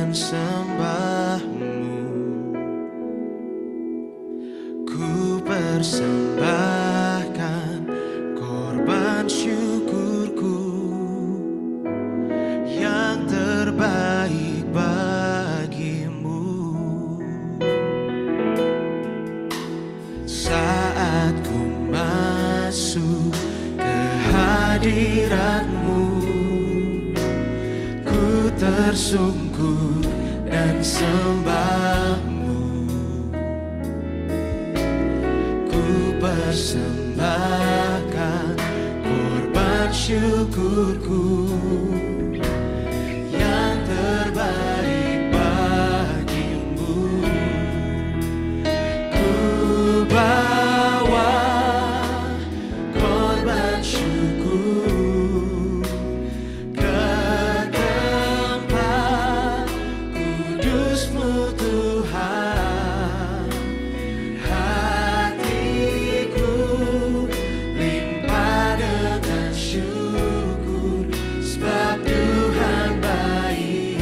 dan sembahmu. Ku persembahkan korban syukurku yang terbaik bagimu. Saat ku masuk ke hadiratmu, ku tersungkur dan sembahmu. Ku persembahkan korban syukurku yang terbaik bagimu. Ku bawa korban syukur ke tempat kudus-Mu Tuhan. Hatiku limpah dengan syukur, sebab Tuhan baik.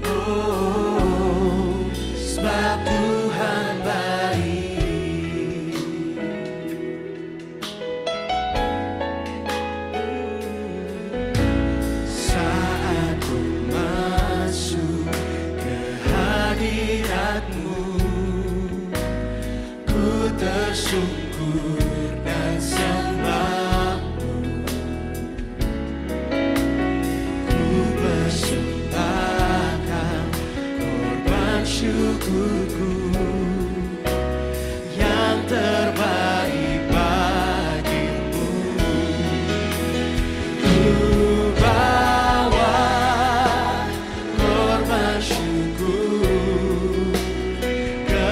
Oh, sebab Tuhan baik. Saat ku masuk ke hadirat-Mu, ku tersungkur dan sembah-Mu. Ku persembahkan korban syukurku yang terbaik bagimu. Ku bawa korban syukur ke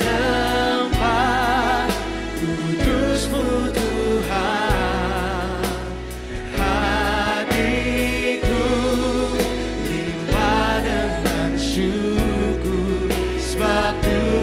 tempat kudus-Mu Tuhan. Hatiku limpah dengan syukur, sebab Tuhan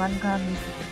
tangan kami, Tuhan.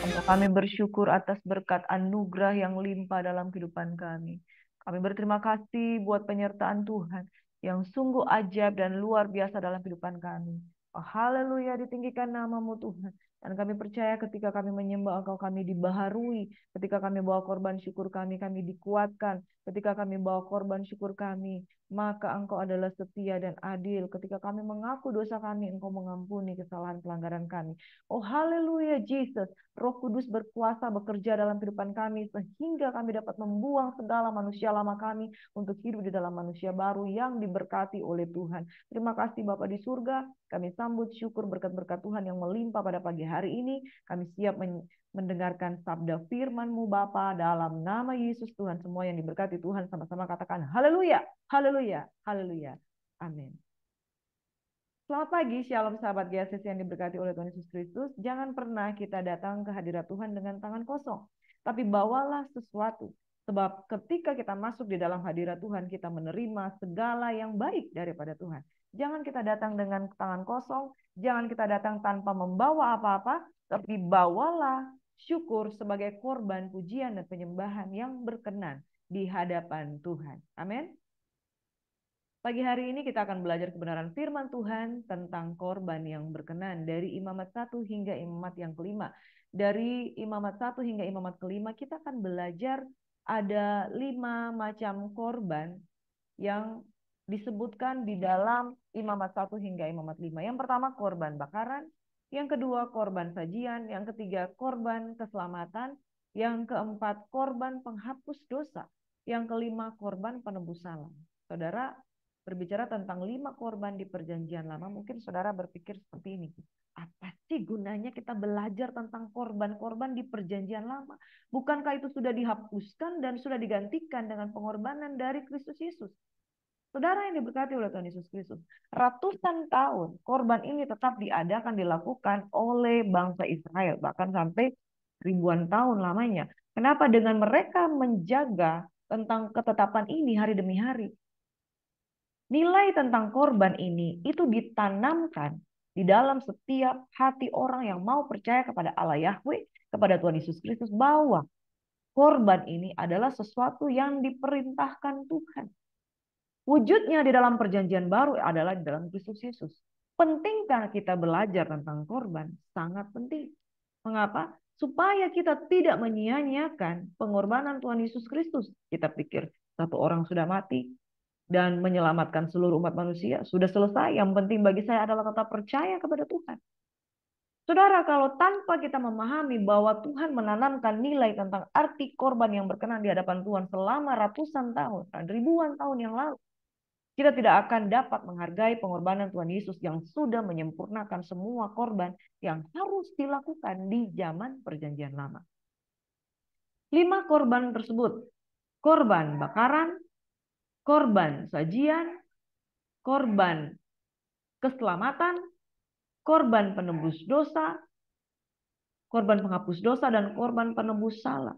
Untuk kami bersyukur atas berkat anugerah yang limpah dalam kehidupan kami. Kami berterima kasih buat penyertaan Tuhan yang sungguh ajaib dan luar biasa dalam kehidupan kami. Oh, haleluya, ditinggikan namamu Tuhan. Dan kami percaya ketika kami menyembah Engkau, kami dibaharui. Ketika kami bawa korban syukur kami dikuatkan. Ketika kami bawa korban syukur kami, maka Engkau adalah setia dan adil. Ketika kami mengaku dosa kami, Engkau mengampuni kesalahan pelanggaran kami. Oh, haleluya, Jesus. Roh Kudus berkuasa bekerja dalam kehidupan kami sehingga kami dapat membuang segala manusia lama kami untuk hidup di dalam manusia baru yang diberkati oleh Tuhan. Terima kasih Bapa di surga. Kami sambut syukur berkat-berkat Tuhan yang melimpah pada pagi hari ini. Kami siap mendengarkan sabda firman-Mu Bapa dalam nama Yesus Tuhan. Semua yang diberkati Tuhan sama-sama katakan haleluya, haleluya, haleluya. Amin. Selamat pagi, shalom sahabat GSS yang diberkati oleh Tuhan Yesus Kristus. Jangan pernah kita datang ke hadirat Tuhan dengan tangan kosong, tapi bawalah sesuatu. Sebab ketika kita masuk di dalam hadirat Tuhan, kita menerima segala yang baik daripada Tuhan. Jangan kita datang dengan tangan kosong, jangan kita datang tanpa membawa apa-apa, tapi bawalah syukur sebagai korban pujian dan penyembahan yang berkenan di hadapan Tuhan. Amin. Pagi hari ini kita akan belajar kebenaran firman Tuhan tentang korban yang berkenan dari Imamat 1 hingga Imamat yang kelima. Dari Imamat 1 hingga Imamat kelima kita akan belajar ada 5 macam korban yang disebutkan di dalam Imamat 1 hingga Imamat 5. Yang pertama korban bakaran, yang kedua korban sajian, yang ketiga korban keselamatan, yang keempat korban penghapus dosa, yang kelima korban penebus salah. Saudara, berbicara tentang 5 korban di perjanjian lama, mungkin saudara berpikir seperti ini. Apa sih gunanya kita belajar tentang korban-korban di perjanjian lama? Bukankah itu sudah dihapuskan dan sudah digantikan dengan pengorbanan dari Kristus Yesus? Saudara yang diberkati oleh Tuhan Yesus Kristus, ratusan tahun korban ini tetap diadakan, dilakukan oleh bangsa Israel, bahkan sampai ribuan tahun lamanya. Kenapa? Dengan mereka menjaga tentang ketetapan ini hari demi hari. Nilai tentang korban ini itu ditanamkan di dalam setiap hati orang yang mau percaya kepada Allah Yahweh, kepada Tuhan Yesus Kristus, bahwa korban ini adalah sesuatu yang diperintahkan Tuhan. Wujudnya di dalam perjanjian baru adalah di dalam Kristus Yesus. Pentingkah kita belajar tentang korban? Sangat penting. Mengapa? Supaya kita tidak menyia-nyiakan pengorbanan Tuhan Yesus Kristus. Kita pikir satu orang sudah mati dan menyelamatkan seluruh umat manusia, sudah selesai. Yang penting bagi saya adalah tetap percaya kepada Tuhan. Saudara, kalau tanpa kita memahami bahwa Tuhan menanamkan nilai tentang arti korban yang berkenan di hadapan Tuhan selama ratusan tahun dan ribuan tahun yang lalu, kita tidak akan dapat menghargai pengorbanan Tuhan Yesus yang sudah menyempurnakan semua korban yang harus dilakukan di zaman perjanjian lama. 5 korban tersebut, korban bakaran, korban sajian, korban keselamatan, korban penebus dosa, korban penghapus dosa, dan korban penebus salah.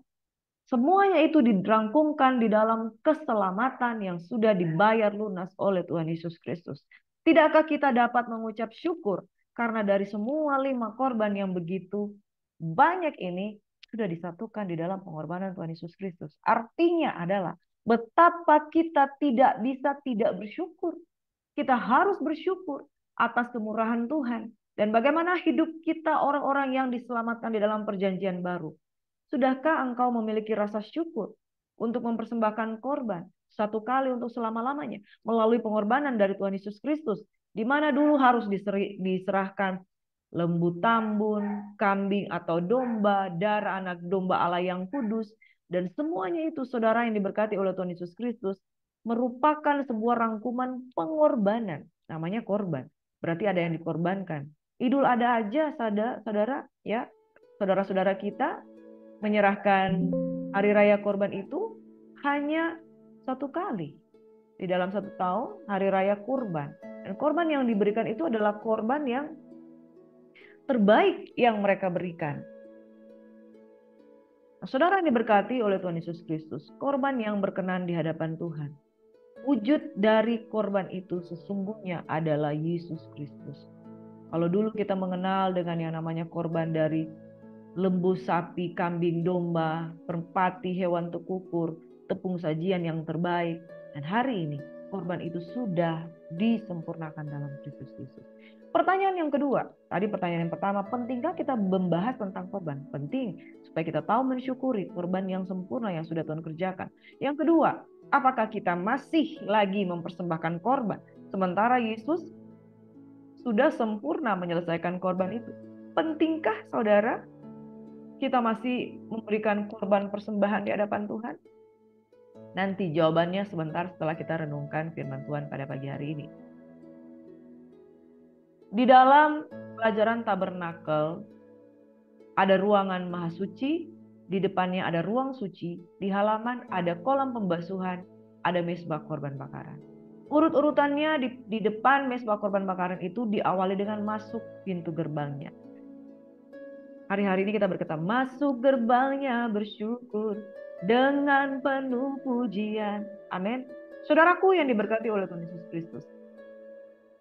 Semuanya itu dirangkumkan di dalam keselamatan yang sudah dibayar lunas oleh Tuhan Yesus Kristus. Tidakkah kita dapat mengucap syukur karena dari semua 5 korban yang begitu banyak ini sudah disatukan di dalam pengorbanan Tuhan Yesus Kristus. Artinya adalah betapa kita tidak bisa tidak bersyukur. Kita harus bersyukur atas kemurahan Tuhan. Dan bagaimana hidup kita orang-orang yang diselamatkan di dalam perjanjian baru. Sudahkah engkau memiliki rasa syukur untuk mempersembahkan korban satu kali untuk selama-lamanya melalui pengorbanan dari Tuhan Yesus Kristus, di mana dulu harus diserahkan lembu tambun, kambing atau domba, darah anak domba Allah yang kudus, dan semuanya itu saudara yang diberkati oleh Tuhan Yesus Kristus merupakan sebuah rangkuman pengorbanan, namanya korban. Berarti ada yang dikorbankan. Idul Adha aja, saudara, ya, saudara-saudara kita menyerahkan hari raya korban itu hanya 1 kali di dalam 1 tahun, hari raya kurban. Dan korban yang diberikan itu adalah korban yang terbaik yang mereka berikan. Nah, saudara yang diberkati oleh Tuhan Yesus Kristus, korban yang berkenan di hadapan Tuhan. Wujud dari korban itu sesungguhnya adalah Yesus Kristus. Kalau dulu kita mengenal dengan yang namanya korban dari lembu, sapi, kambing, domba, merpati, hewan tekukur, tepung sajian yang terbaik. Dan hari ini korban itu sudah disempurnakan dalam Kristus Yesus. Pertanyaan yang kedua, tadi pertanyaan yang pertama, pentingkah kita membahas tentang korban? Penting, supaya kita tahu mensyukuri korban yang sempurna yang sudah Tuhan kerjakan. Yang kedua, apakah kita masih lagi mempersembahkan korban, sementara Yesus sudah sempurna menyelesaikan korban itu? Pentingkah saudara kita masih memberikan korban persembahan di hadapan Tuhan? Nanti jawabannya sebentar setelah kita renungkan firman Tuhan pada pagi hari ini. Di dalam pelajaran tabernakel ada ruangan maha suci, di depannya ada ruang suci, di halaman ada kolam pembasuhan, ada mezbah korban bakaran. Urut-urutannya di depan mezbah korban bakaran itu diawali dengan masuk pintu gerbangnya. Hari-hari ini kita berkata, masuk gerbangnya bersyukur dengan penuh pujian. Amin. Saudaraku yang diberkati oleh Tuhan Yesus Kristus,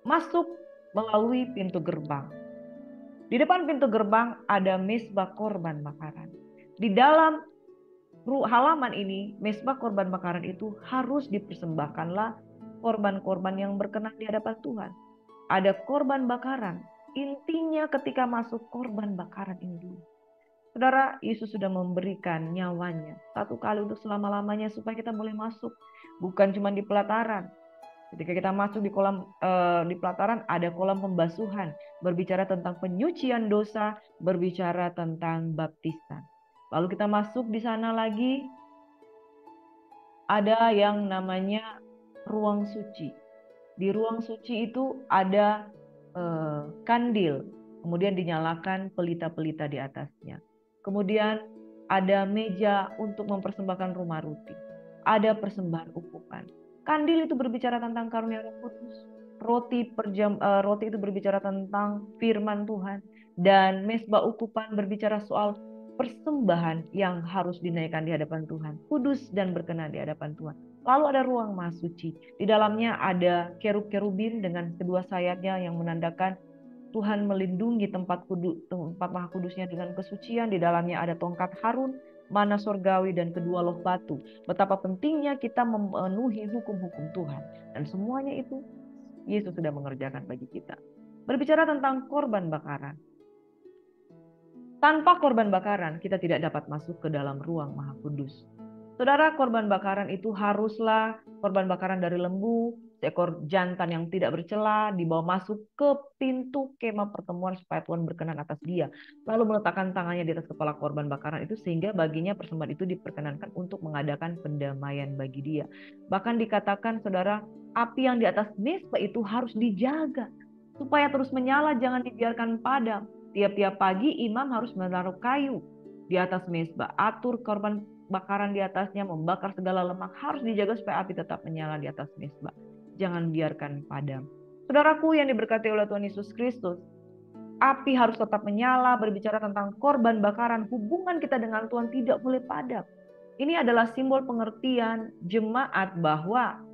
masuk melalui pintu gerbang. Di depan pintu gerbang ada mezbah korban bakaran. Di dalam halaman ini, mezbah korban bakaran itu harus dipersembahkanlah korban-korban yang berkenan di hadapan Tuhan. Ada korban bakaran. Intinya ketika masuk korban bakaran ini dulu. Saudara, Yesus sudah memberikan nyawanya satu kali untuk selama-lamanya supaya kita boleh masuk. Bukan cuma di pelataran. Ketika kita masuk di pelataran ada kolam pembasuhan, berbicara tentang penyucian dosa, berbicara tentang baptisan. Lalu kita masuk di sana lagi ada yang namanya ruang suci. Di ruang suci itu ada kandil, kemudian dinyalakan pelita-pelita di atasnya. Kemudian ada meja untuk mempersembahkan rumah roti. Ada persembahan ukupan. Kandil itu berbicara tentang karunia Roh Kudus. Roti itu berbicara tentang firman Tuhan. Dan mezbah ukupan berbicara soal persembahan yang harus dinaikkan di hadapan Tuhan. Kudus dan berkenan di hadapan Tuhan. Lalu ada ruang maha suci. Di dalamnya ada kerub-kerubin dengan kedua sayapnya yang menandakan Tuhan melindungi tempat maha kudusnya dengan kesucian. Di dalamnya ada tongkat Harun, mana sorgawi, dan kedua loh batu. Betapa pentingnya kita memenuhi hukum-hukum Tuhan. Dan semuanya itu Yesus sudah mengerjakan bagi kita. Berbicara tentang korban bakaran. Tanpa korban bakaran kita tidak dapat masuk ke dalam ruang maha kudus. Saudara, korban bakaran itu haruslah korban bakaran dari lembu, seekor jantan yang tidak bercela, dibawa masuk ke pintu kemah pertemuan supaya Tuhan berkenan atas dia. Lalu meletakkan tangannya di atas kepala korban bakaran itu sehingga baginya persembahan itu diperkenankan untuk mengadakan pendamaian bagi dia. Bahkan dikatakan saudara, api yang di atas mezbah itu harus dijaga supaya terus menyala, jangan dibiarkan padam. Tiap-tiap pagi imam harus menaruh kayu di atas mezbah, atur korban bakaran di atasnya, membakar segala lemak, harus dijaga supaya api tetap menyala di atas mezbah. Jangan biarkan padam. Saudaraku yang diberkati oleh Tuhan Yesus Kristus, api harus tetap menyala. Berbicara tentang korban bakaran, hubungan kita dengan Tuhan tidak boleh padam. Ini adalah simbol pengertian jemaat bahwa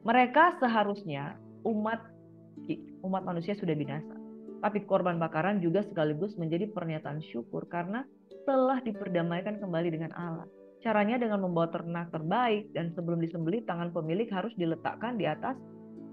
mereka seharusnya umat manusia sudah binasa. Tapi korban bakaran juga sekaligus menjadi pernyataan syukur karena telah diperdamaikan kembali dengan Allah. Caranya dengan membawa ternak terbaik dan sebelum disembelih tangan pemilik harus diletakkan di atas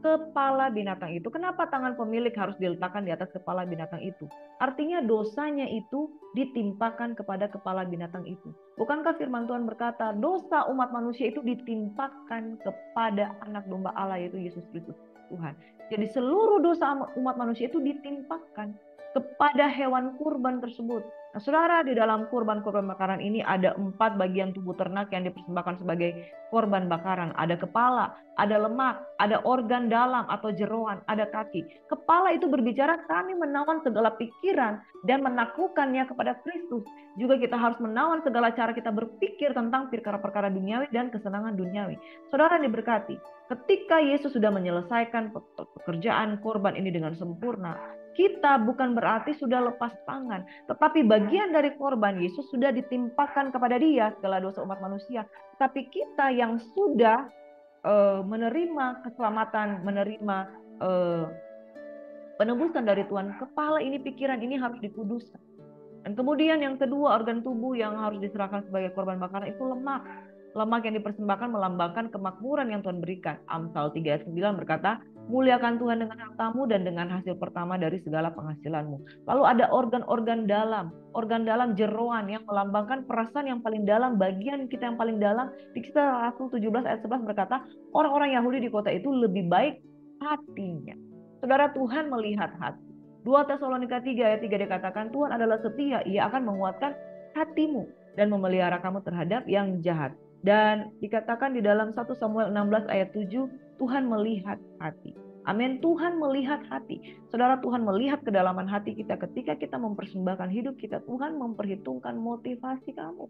kepala binatang itu. Kenapa tangan pemilik harus diletakkan di atas kepala binatang itu? Artinya dosanya itu ditimpakan kepada kepala binatang itu. Bukankah firman Tuhan berkata dosa umat manusia itu ditimpakan kepada anak domba Allah yaitu Yesus Kristus Tuhan. Jadi seluruh dosa umat manusia itu ditimpakan kepada hewan kurban tersebut. Nah, saudara, di dalam kurban-kurban bakaran ini ada 4 bagian tubuh ternak yang dipersembahkan sebagai korban bakaran. Ada kepala, ada lemak, ada organ dalam atau jeroan, ada kaki. Kepala itu berbicara kami menawan segala pikiran dan menaklukkannya kepada Kristus. Juga kita harus menawan segala cara kita berpikir tentang perkara-perkara duniawi dan kesenangan duniawi. Saudara diberkati, ketika Yesus sudah menyelesaikan pekerjaan korban ini dengan sempurna, kita bukan berarti sudah lepas tangan, tetapi bagian dari korban Yesus sudah ditimpakan kepada dia segala dosa umat manusia. Tapi kita yang sudah menerima keselamatan, menerima penebusan dari Tuhan, kepala ini, pikiran ini harus dikuduskan. Dan kemudian yang kedua, organ tubuh yang harus diserahkan sebagai korban bakaran itu lemak. Lemak yang dipersembahkan melambangkan kemakmuran yang Tuhan berikan. Amsal 3 ayat 9 berkata, muliakan Tuhan dengan hartamu dan dengan hasil pertama dari segala penghasilanmu. Lalu ada organ-organ dalam jeroan yang melambangkan perasaan yang paling dalam, bagian kita yang paling dalam. Di Kisah Rasul 17 ayat 11 berkata, orang-orang Yahudi di kota itu lebih baik hatinya. Saudara, Tuhan melihat hati. 2 Tesalonika 3 ayat 3 dikatakan, Tuhan adalah setia, ia akan menguatkan hatimu dan memelihara kamu terhadap yang jahat. Dan dikatakan di dalam 1 Samuel 16 ayat 7, Tuhan melihat hati. Amin, Tuhan melihat hati. Saudara, Tuhan melihat kedalaman hati kita ketika kita mempersembahkan hidup kita. Tuhan memperhitungkan motivasi kamu.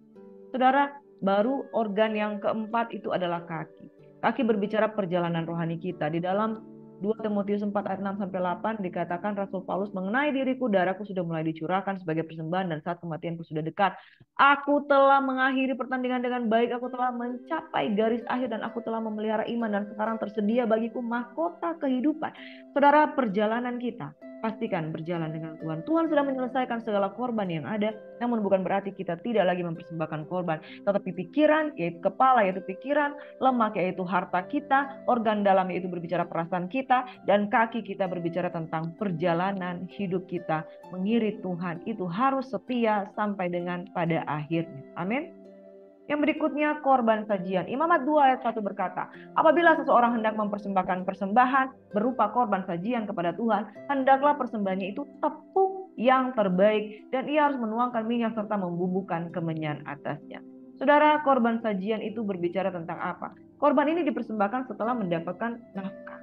Saudara, baru organ yang keempat itu adalah kaki. Kaki berbicara perjalanan rohani kita. Di dalam 2 Timotius 4 ayat 6-8 dikatakan Rasul Paulus, mengenai diriku, darahku sudah mulai dicurahkan sebagai persembahan dan saat kematianku sudah dekat. Aku telah mengakhiri pertandingan dengan baik, aku telah mencapai garis akhir dan aku telah memelihara iman dan sekarang tersedia bagiku mahkota kehidupan. Saudara, perjalanan kita pastikan berjalan dengan Tuhan. Tuhan sudah menyelesaikan segala korban yang ada, namun bukan berarti kita tidak lagi mempersembahkan korban. Tetapi pikiran, yaitu kepala, yaitu pikiran, lemak, yaitu harta kita, organ dalam, yaitu berbicara perasaan kita, dan kaki kita berbicara tentang perjalanan hidup kita mengiring Tuhan. Itu harus setia sampai dengan pada akhirnya. Amin. Yang berikutnya, korban sajian. Imamat 2 ayat 1 berkata, apabila seseorang hendak mempersembahkan persembahan berupa korban sajian kepada Tuhan, hendaklah persembahannya itu tepung yang terbaik dan ia harus menuangkan minyak serta membumbukan kemenyan atasnya. Saudara, korban sajian itu berbicara tentang apa? Korban ini dipersembahkan setelah mendapatkan nafkah.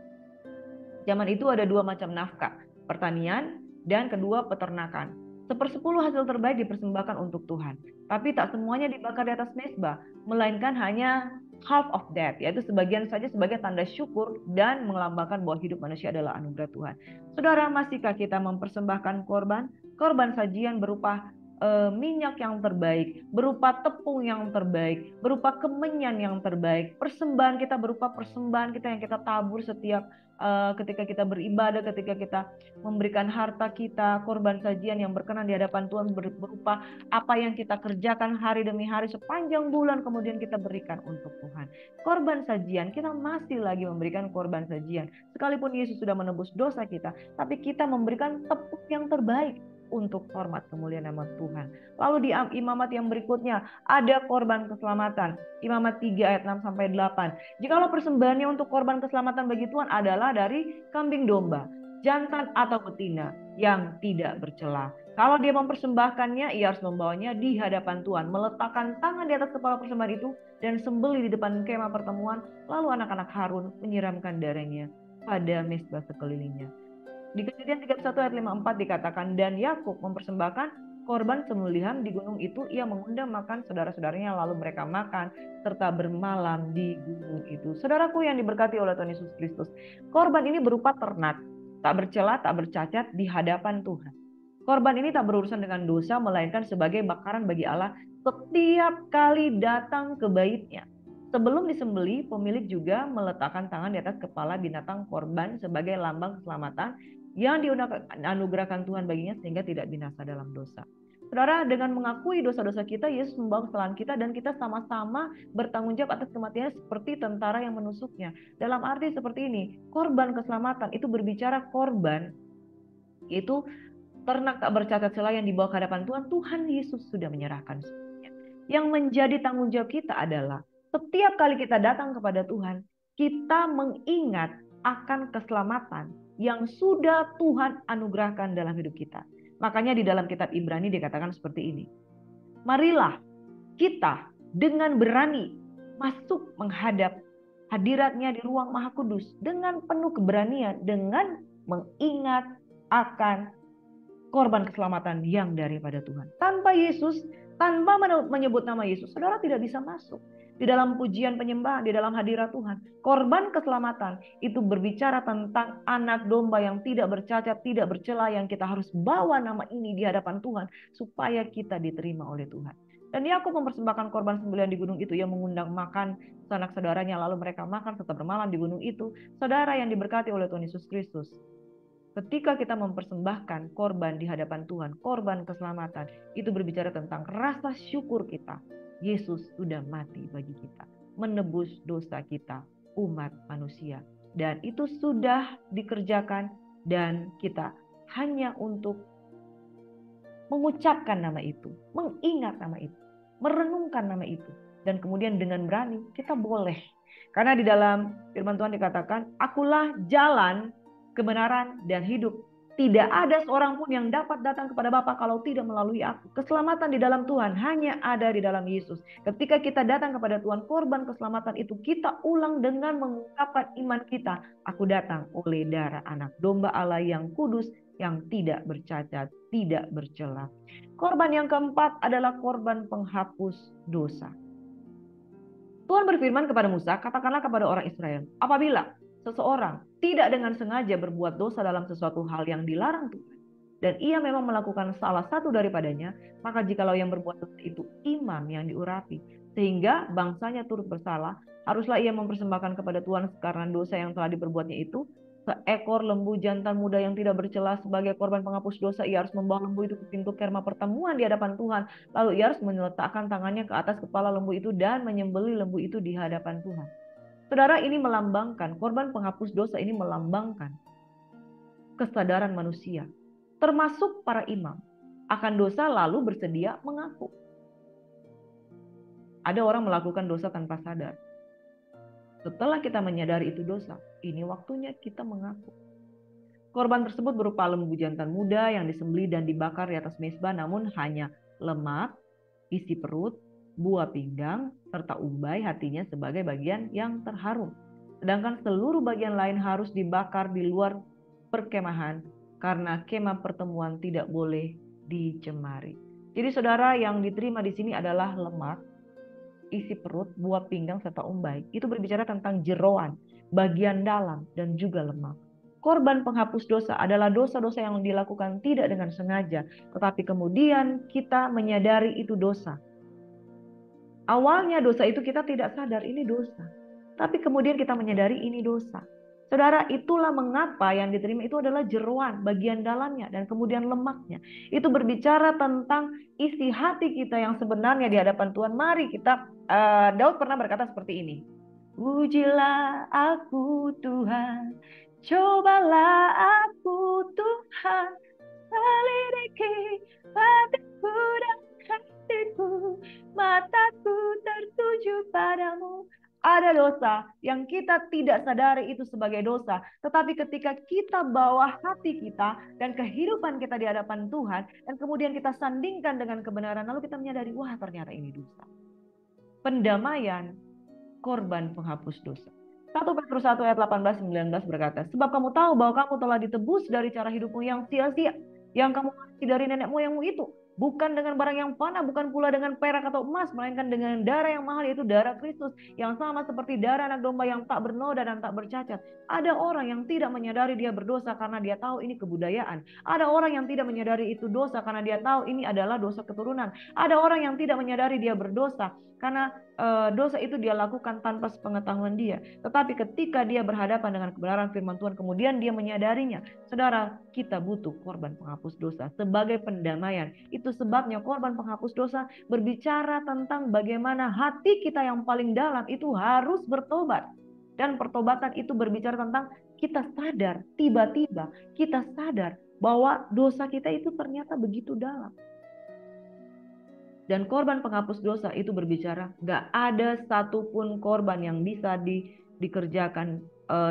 Zaman itu ada 2 macam nafkah, pertanian dan kedua peternakan. 1/10 hasil terbaik dipersembahkan untuk Tuhan. Tapi tak semuanya dibakar di atas mezbah, melainkan hanya half of that, yaitu sebagian saja sebagai tanda syukur dan melambangkan bahwa hidup manusia adalah anugerah Tuhan. Saudara, masihkah kita mempersembahkan korban? Korban sajian berupa minyak yang terbaik, berupa tepung yang terbaik, berupa kemenyan yang terbaik. Persembahan kita berupa persembahan kita yang kita tabur setiap ketika kita beribadah, ketika kita memberikan harta kita, korban sajian yang berkenan di hadapan Tuhan berupa apa yang kita kerjakan hari demi hari sepanjang bulan, kemudian kita berikan untuk Tuhan. Korban sajian, kita masih lagi memberikan korban sajian. Sekalipun Yesus sudah menebus dosa kita, tapi kita memberikan tepung yang terbaik untuk hormat kemuliaan nama Tuhan. Lalu di imamat yang berikutnya ada korban keselamatan. Imamat 3 ayat 6-8. Jikalau persembahannya untuk korban keselamatan bagi Tuhan adalah dari kambing domba, jantan atau betina yang tidak bercela. Kalau dia mempersembahkannya, ia harus membawanya di hadapan Tuhan, meletakkan tangan di atas kepala persembahan itu dan sembelih di depan kemah pertemuan. Lalu anak-anak Harun menyiramkan darahnya pada mezbah sekelilingnya. Di Kejadian 31 ayat 54 dikatakan, dan Yakub mempersembahkan korban sembelihan di gunung itu, ia mengundang makan saudara-saudaranya, lalu mereka makan serta bermalam di gunung itu. Saudaraku yang diberkati oleh Tuhan Yesus Kristus, korban ini berupa ternak, tak bercela, tak bercacat di hadapan Tuhan. Korban ini tak berurusan dengan dosa, melainkan sebagai bakaran bagi Allah setiap kali datang ke baitnya. Sebelum disembelih, pemilik juga meletakkan tangan di atas kepala binatang korban sebagai lambang keselamatan yang dianugerahkan Tuhan baginya sehingga tidak binasa dalam dosa. Saudara, dengan mengakui dosa-dosa kita, Yesus membawa kesalahan kita dan kita sama-sama bertanggung jawab atas kematiannya seperti tentara yang menusuknya. Dalam arti seperti ini, korban keselamatan itu berbicara korban itu ternak tak bercacat celah yang dibawa ke hadapan Tuhan. Tuhan Yesus sudah menyerahkan semuanya. Yang menjadi tanggung jawab kita adalah setiap kali kita datang kepada Tuhan, kita mengingat akan keselamatan yang sudah Tuhan anugerahkan dalam hidup kita. Makanya di dalam kitab Ibrani dikatakan seperti ini. Marilah kita dengan berani masuk menghadap hadiratnya di ruang Maha Kudus dengan penuh keberanian, dengan mengingat akan korban keselamatan yang daripada Tuhan. Tanpa Yesus, tanpa menyebut nama Yesus, saudara tidak bisa masuk. Di dalam pujian penyembahan, di dalam hadirat Tuhan, korban keselamatan itu berbicara tentang anak domba yang tidak bercacat, tidak bercela, yang kita harus bawa nama ini di hadapan Tuhan supaya kita diterima oleh Tuhan. Dan Yakub mempersembahkan korban sembelihan di gunung itu, ia mengundang makan sanak saudaranya, lalu mereka makan serta bermalam di gunung itu. Saudara yang diberkati oleh Tuhan Yesus Kristus, ketika kita mempersembahkan korban di hadapan Tuhan, korban keselamatan, itu berbicara tentang rasa syukur kita. Yesus sudah mati bagi kita, menebus dosa kita, umat manusia. Dan itu sudah dikerjakan, dan kita hanya untuk mengucapkan nama itu, mengingat nama itu, merenungkan nama itu. Dan kemudian dengan berani kita boleh. Karena di dalam firman Tuhan dikatakan, akulah jalan, kebenaran, dan hidup. Tidak ada seorang pun yang dapat datang kepada Bapa kalau tidak melalui aku. Keselamatan di dalam Tuhan hanya ada di dalam Yesus. Ketika kita datang kepada Tuhan, korban keselamatan itu kita ulang dengan mengungkapkan iman kita. Aku datang oleh darah anak domba Allah yang kudus, yang tidak bercacat, tidak bercela. Korban yang keempat adalah korban penghapus dosa. Tuhan berfirman kepada Musa, katakanlah kepada orang Israel, apabila seseorang tidak dengan sengaja berbuat dosa dalam sesuatu hal yang dilarang Tuhan, dan ia memang melakukan salah satu daripadanya, maka jikalau yang berbuat dosa itu imam yang diurapi, sehingga bangsanya turut bersalah, haruslah ia mempersembahkan kepada Tuhan karena dosa yang telah diperbuatnya itu seekor lembu jantan muda yang tidak bercela sebagai korban penghapus dosa. Ia harus membawa lembu itu ke pintu kemah pertemuan di hadapan Tuhan. Lalu ia harus meletakkan tangannya ke atas kepala lembu itu dan menyembelih lembu itu di hadapan Tuhan. Saudara, ini melambangkan, korban penghapus dosa ini melambangkan kesadaran manusia, termasuk para imam, akan dosa lalu bersedia mengaku. Ada orang melakukan dosa tanpa sadar. Setelah kita menyadari itu dosa, ini waktunya kita mengaku. Korban tersebut berupa lembu jantan muda yang disembelih dan dibakar di atas mezbah, namun hanya lemak, isi perut, buah pinggang, serta umbai hatinya sebagai bagian yang terharum. Sedangkan seluruh bagian lain harus dibakar di luar perkemahan, karena kemah pertemuan tidak boleh dicemari. Jadi saudara, yang diterima di sini adalah lemak, isi perut, buah pinggang, serta umbai. Itu berbicara tentang jeroan, bagian dalam, dan juga lemak. Korban penghapus dosa adalah dosa-dosa yang dilakukan tidak dengan sengaja, tetapi kemudian kita menyadari itu dosa. Awalnya dosa itu kita tidak sadar ini dosa, tapi kemudian kita menyadari ini dosa. Saudara, itulah mengapa yang diterima itu adalah jeroan, bagian dalamnya, dan kemudian lemaknya. Itu berbicara tentang isi hati kita yang sebenarnya di hadapan Tuhan. Mari kita, Daud pernah berkata seperti ini. Pujilah aku Tuhan, cobalah aku Tuhan, selidiki hatiku dan hatiku, mataku tertuju padamu. Ada dosa yang kita tidak sadari itu sebagai dosa. Tetapi ketika kita bawa hati kita dan kehidupan kita di hadapan Tuhan, dan kemudian kita sandingkan dengan kebenaran, lalu kita menyadari, wah ternyata ini dosa. Pendamaian korban penghapus dosa. 1 Petrus 1 ayat 18-19 berkata, sebab kamu tahu bahwa kamu telah ditebus dari cara hidupmu yang sia-sia, yang kamu warisi dari nenek moyangmu itu. Bukan dengan barang yang fana, bukan pula dengan perak atau emas, melainkan dengan darah yang mahal, yaitu darah Kristus, yang sama seperti darah anak domba yang tak bernoda dan tak bercacat. Ada orang yang tidak menyadari dia berdosa karena dia tahu ini kebudayaan. Ada orang yang tidak menyadari itu dosa karena dia tahu ini adalah dosa keturunan. Ada orang yang tidak menyadari dia berdosa karena dosa itu dia lakukan tanpa sepengetahuan dia. Tetapi ketika dia berhadapan dengan kebenaran firman Tuhan, kemudian dia menyadarinya. Saudara, kita butuh korban penghapus dosa sebagai pendamaian. Itu sebabnya korban penghapus dosa berbicara tentang bagaimana hati kita yang paling dalam itu harus bertobat. Dan pertobatan itu berbicara tentang kita sadar, tiba-tiba kita sadar bahwa dosa kita itu ternyata begitu dalam. Dan korban penghapus dosa itu berbicara gak ada satupun korban yang bisa dikerjakan,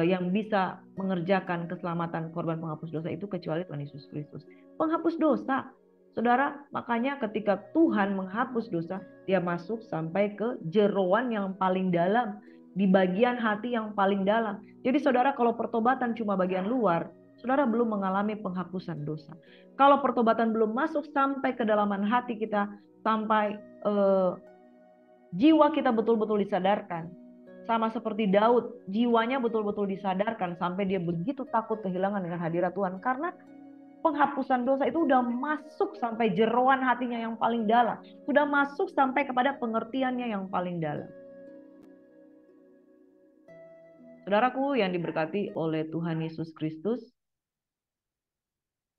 yang bisa mengerjakan keselamatan korban penghapus dosa itu kecuali Tuhan Yesus Kristus. Penghapus dosa, saudara, makanya ketika Tuhan menghapus dosa, dia masuk sampai ke jeroan yang paling dalam, di bagian hati yang paling dalam. Jadi saudara, kalau pertobatan cuma bagian luar, saudara belum mengalami penghapusan dosa. Kalau pertobatan belum masuk sampai kedalaman hati kita, sampai jiwa kita betul-betul disadarkan. Sama seperti Daud, jiwanya betul-betul disadarkan sampai dia begitu takut kehilangan dengan hadirat Tuhan. Karena penghapusan dosa itu udah masuk sampai jeroan hatinya yang paling dalam. Sudah masuk sampai kepada pengertiannya yang paling dalam. Saudaraku yang diberkati oleh Tuhan Yesus Kristus,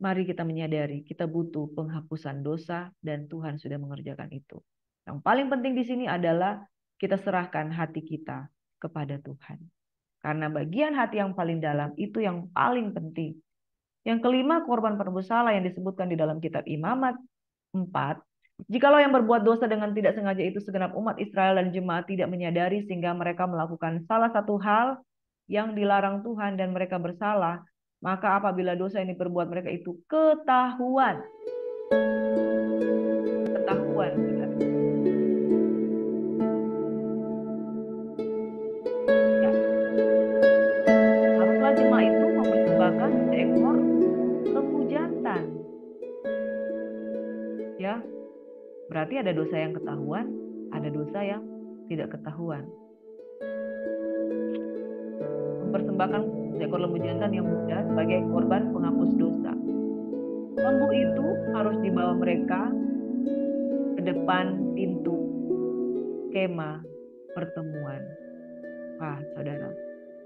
mari kita menyadari kita butuh penghapusan dosa dan Tuhan sudah mengerjakan itu. Yang paling penting di sini adalah kita serahkan hati kita kepada Tuhan. Karena bagian hati yang paling dalam itu yang paling penting. Yang kelima, korban penebus salah yang disebutkan di dalam kitab Imamat 4. Jikalau yang berbuat dosa dengan tidak sengaja itu segenap umat Israel dan jemaat tidak menyadari sehingga mereka melakukan salah satu hal yang dilarang Tuhan dan mereka bersalah, maka apabila dosa ini berbuat mereka itu ketahuan. Ketahuan. Ya. Haruslah jemaat itu mempersembahkan seekor lembu jantan. Ya. Berarti ada dosa yang ketahuan, ada dosa yang tidak ketahuan. Mempersembahkan seekor lembu jantan yang muda sebagai korban penghapus dosa. Lembu itu harus dibawa mereka ke depan pintu kemah pertemuan. Wah, saudara,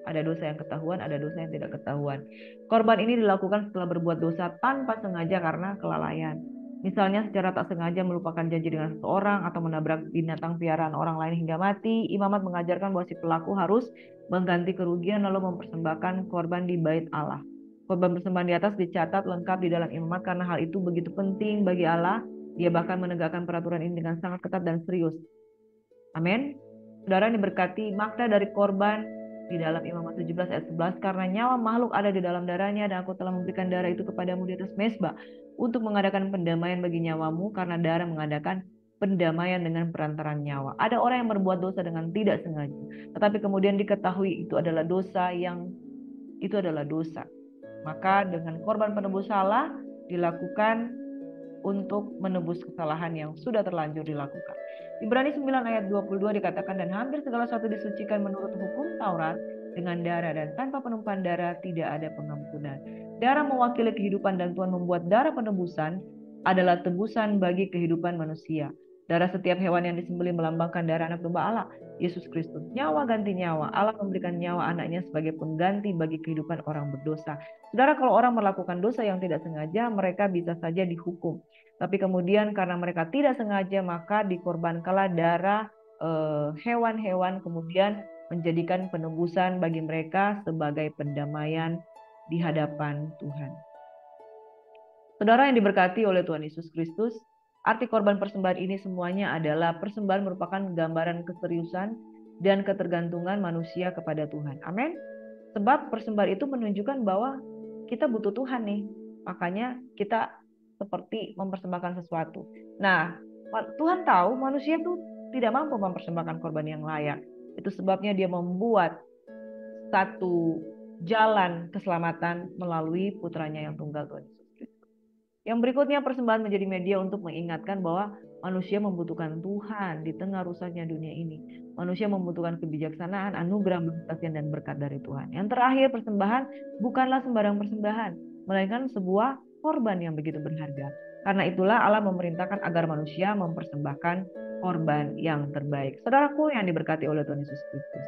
ada dosa yang ketahuan, ada dosa yang tidak ketahuan. Korban ini dilakukan setelah berbuat dosa tanpa sengaja karena kelalaian. Misalnya secara tak sengaja melupakan janji dengan seseorang atau menabrak binatang piaraan orang lain hingga mati. Imamat mengajarkan bahwa si pelaku harus mengganti kerugian lalu mempersembahkan korban di bait Allah. Korban persembahan di atas dicatat lengkap di dalam imamat karena hal itu begitu penting bagi Allah. Dia bahkan menegakkan peraturan ini dengan sangat ketat dan serius. Amin. Saudara yang diberkati, makna dari korban di dalam Imamat 17 ayat 11, karena nyawa makhluk ada di dalam darahnya dan aku telah memberikan darah itu kepadamu di atas mezbah untuk mengadakan pendamaian bagi nyawamu, karena darah mengadakan pendamaian dengan perantaraan nyawa. Ada orang yang berbuat dosa dengan tidak sengaja, tetapi kemudian diketahui itu adalah dosa Maka dengan korban penebus salah dilakukan untuk menebus kesalahan yang sudah terlanjur dilakukan. Ibrani 9 ayat 22 dikatakan, dan hampir segala sesuatu disucikan menurut hukum Taurat dengan darah, dan tanpa penumpahan darah tidak ada pengampunan. Darah mewakili kehidupan dan Tuhan membuat darah penebusan adalah tebusan bagi kehidupan manusia. Darah setiap hewan yang disembelih melambangkan darah anak domba Allah, Yesus Kristus. Nyawa ganti nyawa. Allah memberikan nyawa anaknya sebagai pengganti bagi kehidupan orang berdosa. Saudara, kalau orang melakukan dosa yang tidak sengaja, mereka bisa saja dihukum. Tapi kemudian karena mereka tidak sengaja, maka dikorbankanlah darah hewan-hewan, kemudian menjadikan penebusan bagi mereka sebagai pendamaian di hadapan Tuhan. Saudara yang diberkati oleh Tuhan Yesus Kristus, arti korban persembahan ini semuanya adalah persembahan merupakan gambaran keseriusan dan ketergantungan manusia kepada Tuhan. Amin. Sebab persembahan itu menunjukkan bahwa kita butuh Tuhan nih. Makanya kita seperti mempersembahkan sesuatu. Nah, Tuhan tahu manusia tuh tidak mampu mempersembahkan korban yang layak. Itu sebabnya dia membuat satu jalan keselamatan melalui putranya yang tunggal, Tuhan Yesus Kristus. Yang berikutnya, persembahan menjadi media untuk mengingatkan bahwa manusia membutuhkan Tuhan di tengah rusaknya dunia ini. Manusia membutuhkan kebijaksanaan, anugerah, kasihan dan berkat dari Tuhan. Yang terakhir, persembahan bukanlah sembarang persembahan, melainkan sebuah korban yang begitu berharga. Karena itulah Allah memerintahkan agar manusia mempersembahkan korban yang terbaik. Saudaraku yang diberkati oleh Tuhan Yesus Kristus.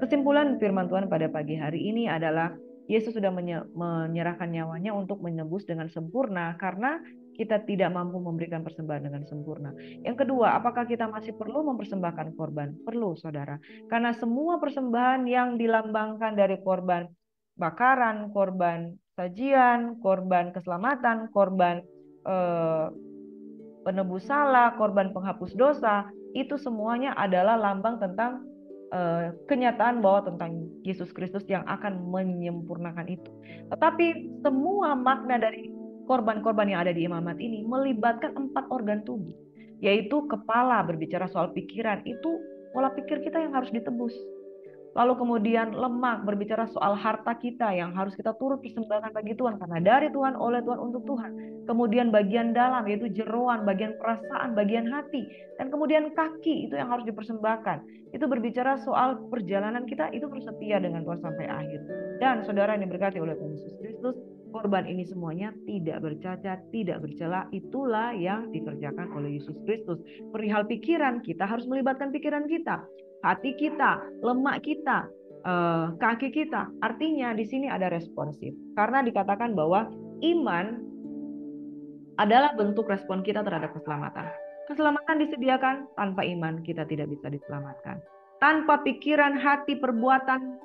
Kesimpulan firman Tuhan pada pagi hari ini adalah Yesus sudah menyerahkan nyawanya untuk menebus dengan sempurna karena kita tidak mampu memberikan persembahan dengan sempurna. Yang kedua, apakah kita masih perlu mempersembahkan korban? Perlu, saudara. Karena semua persembahan yang dilambangkan dari korban bakaran, korban sajian, korban keselamatan, korban penebus salah, korban penghapus dosa, itu semuanya adalah lambang tentang kenyataan bahwa tentang Yesus Kristus yang akan menyempurnakan itu. Tetapi semua makna dari korban-korban yang ada di imamat ini melibatkan 4 organ tubuh, yaitu kepala berbicara soal pikiran, itu pola pikir kita yang harus ditebus. Lalu kemudian lemak berbicara soal harta kita yang harus kita turut persembahkan bagi Tuhan karena dari Tuhan, oleh Tuhan, untuk Tuhan. Kemudian bagian dalam yaitu jeroan, bagian perasaan, bagian hati, dan kemudian kaki itu yang harus dipersembahkan. Itu berbicara soal perjalanan kita itu harus setia dengan Tuhan sampai akhir. Dan saudara yang diberkati oleh Tuhan Yesus Kristus, korban ini semuanya tidak bercacat, tidak bercela. Itulah yang dikerjakan oleh Yesus Kristus. Perihal pikiran, kita harus melibatkan pikiran kita, hati kita, lemak kita, kaki kita. Artinya di sini ada responsif. Karena dikatakan bahwa iman adalah bentuk respon kita terhadap keselamatan. Keselamatan disediakan, tanpa iman kita tidak bisa diselamatkan. Tanpa pikiran, hati, perbuatan,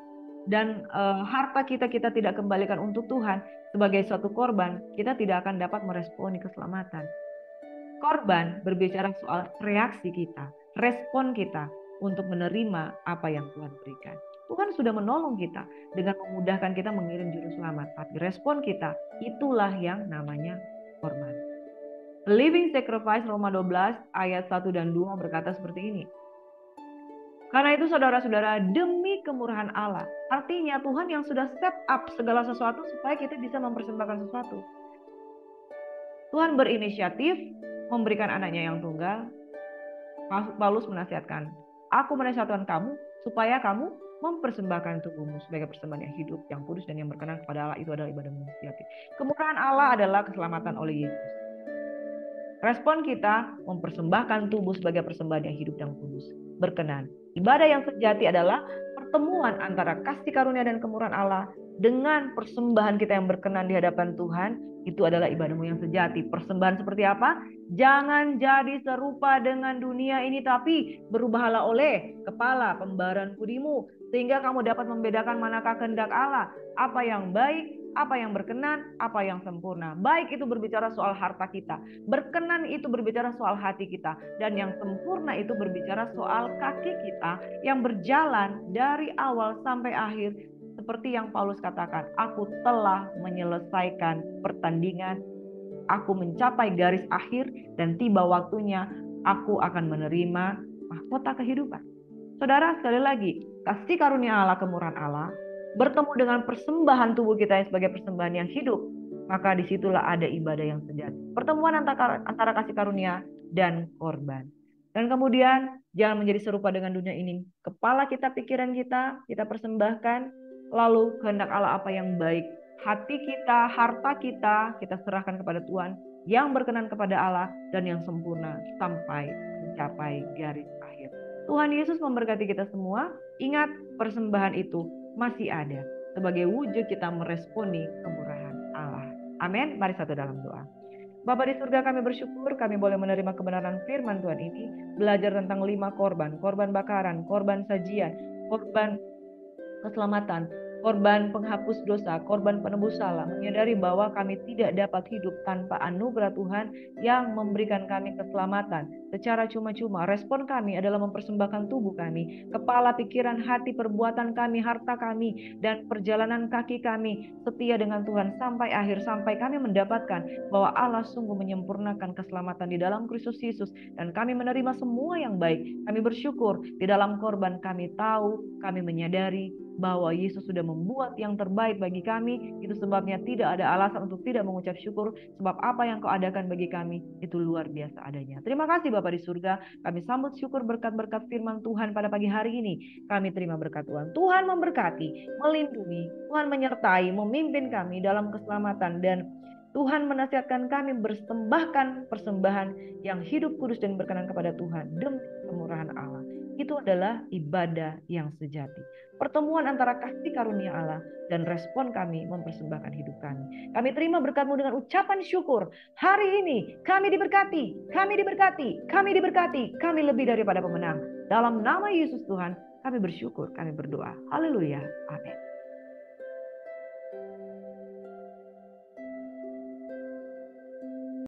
dan harta kita tidak kembalikan untuk Tuhan sebagai suatu korban, kita tidak akan dapat meresponi keselamatan. Korban berbicara soal reaksi kita, respon kita untuk menerima apa yang Tuhan berikan. Tuhan sudah menolong kita dengan memudahkan kita mengirim juru selamat, tapi respon kita itulah yang namanya korban. Living sacrifice Roma 12 ayat 1 dan 2 berkata seperti ini. Karena itu saudara-saudara, demi kemurahan Allah, artinya Tuhan yang sudah set up segala sesuatu supaya kita bisa mempersembahkan sesuatu. Tuhan berinisiatif memberikan anaknya yang tunggal. Paulus menasihatkan, aku menasihatkan kamu supaya kamu mempersembahkan tubuhmu sebagai persembahan yang hidup, yang kudus dan yang berkenan kepada Allah. Itu adalah ibadah inisiatif. Kemurahan Allah adalah keselamatan oleh Yesus. Respon kita mempersembahkan tubuh sebagai persembahan yang hidup dan kudus, berkenan. Ibadah yang sejati adalah pertemuan antara kasih karunia dan kemurahan Allah dengan persembahan kita yang berkenan di hadapan Tuhan. Itu adalah ibadahmu yang sejati. Persembahan seperti apa? Jangan jadi serupa dengan dunia ini, tapi berubahlah oleh kepala pembaharuan budimu, sehingga kamu dapat membedakan manakah kehendak Allah, apa yang baik, apa yang berkenan, apa yang sempurna. Baik itu berbicara soal harta kita, berkenan itu berbicara soal hati kita, dan yang sempurna itu berbicara soal kaki kita yang berjalan dari awal sampai akhir. Seperti yang Paulus katakan, aku telah menyelesaikan pertandingan, aku mencapai garis akhir, dan tiba waktunya aku akan menerima mahkota kehidupan. Saudara, sekali lagi, kasih karunia Allah, kemurahan Allah, bertemu dengan persembahan tubuh kita yang sebagai persembahan yang hidup, maka disitulah ada ibadah yang sejati. Pertemuan antara kasih karunia dan korban. Dan kemudian jangan menjadi serupa dengan dunia ini. Kepala kita, pikiran kita persembahkan. Lalu kehendak Allah apa yang baik, hati kita, harta kita serahkan kepada Tuhan yang berkenan kepada Allah dan yang sempurna sampai mencapai garis akhir. Tuhan Yesus memberkati kita semua. Ingat, persembahan itu masih ada sebagai wujud kita meresponi kemurahan Allah. Amin. Mari satu dalam doa. Bapa di surga, kami bersyukur kami boleh menerima kebenaran firman Tuhan ini, belajar tentang 5 korban, korban bakaran, korban sajian, korban keselamatan, korban penghapus dosa, korban penebus salah, menyadari bahwa kami tidak dapat hidup tanpa anugerah Tuhan yang memberikan kami keselamatan secara cuma-cuma. Respon kami adalah mempersembahkan tubuh kami, kepala, pikiran, hati, perbuatan kami, harta kami, dan perjalanan kaki kami setia dengan Tuhan sampai akhir, sampai kami mendapatkan bahwa Allah sungguh menyempurnakan keselamatan di dalam Kristus Yesus, dan kami menerima semua yang baik. Kami bersyukur di dalam korban kami tahu, kami menyadari bahwa Yesus sudah membuat yang terbaik bagi kami. Itu sebabnya tidak ada alasan untuk tidak mengucap syukur, sebab apa yang Kau adakan bagi kami itu luar biasa adanya. Terima kasih Bapa di surga. Kami sambut syukur berkat-berkat firman Tuhan pada pagi hari ini. Kami terima berkat Tuhan. Tuhan memberkati, melindungi, Tuhan menyertai, memimpin kami dalam keselamatan, dan Tuhan menasihatkan kami bersembahkan persembahan yang hidup, kudus, dan berkenan kepada Tuhan demi kemurahan Allah. Itu adalah ibadah yang sejati. Pertemuan antara kasih karunia Allah dan respon kami mempersembahkan hidup kami. Kami terima berkat-Mu dengan ucapan syukur. Hari ini kami diberkati, kami diberkati, kami diberkati, kami lebih daripada pemenang. Dalam nama Yesus Tuhan, kami bersyukur, kami berdoa. Haleluya. Amin.